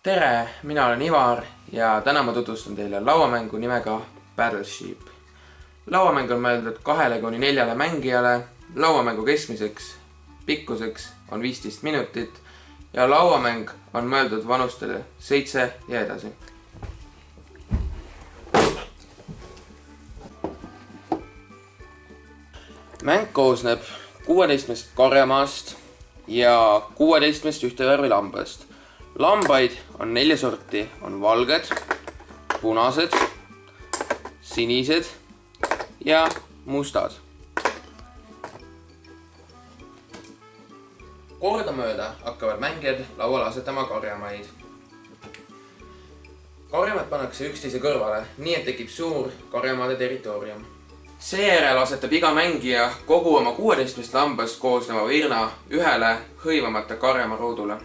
Tere, mina olen Ivar ja täna ma tutvustan teile lauamängu nimega Battleship. Lauamäng on mõeldud 2–4 mängijale, lauamängu keskmiseks pikkuseks on 15 minutit ja lauamäng on mõeldud vanustele 7 ja edasi. Mäng koosneb 16 karjamaast ja 16 ühte värvi lambast. Lambaid on 4 sorti, on valged, punased, sinised ja mustad. Kordamööda hakkavad mängijad lauale asetama karjamaid. Karjamad pannakse üksteise kõrvale, nii et tekib suur karjamaade territoorium. Seejärel asetab iga mängija kogu oma 16 lambast koosneva virna ühele hõivamata karjamaa ruudule.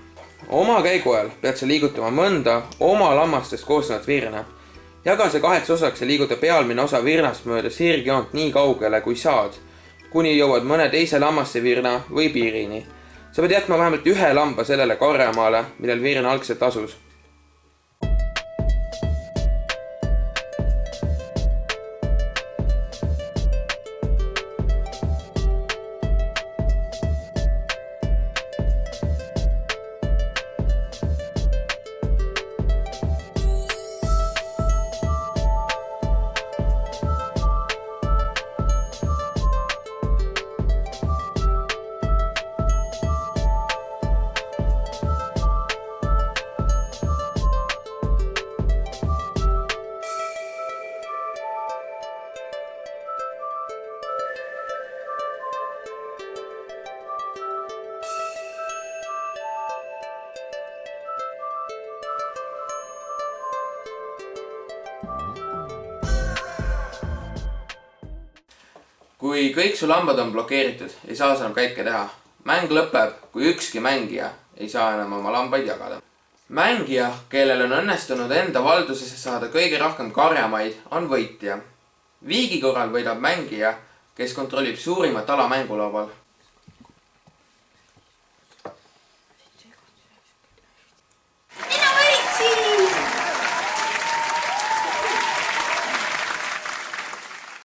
Oma käigu ajal pead sa liigutama mõnda oma lammastest koosnevat virna. Jaga see 8 osaks ja liiguta pealmine osa virnast mööda sirgjoont nii kaugele kui saad, kuni jõuad mõne teise lammaste virna või piirini. Sa pead jätma vähemalt ühe lamba sellele karjamaale, millel virn algselt asus. Kui kõik su lambad on blokeeritud, ei saa sa enam käike teha. Mäng lõpeb, kui ükski mängija ei saa enam oma lambaid jagada. Mängija, kellel on õnnestunud enda valdusesse saada kõige rohkem karjamaid, on võitja. Viigi korral võidab mängija, kes kontrollib suurimat ala mängulaual.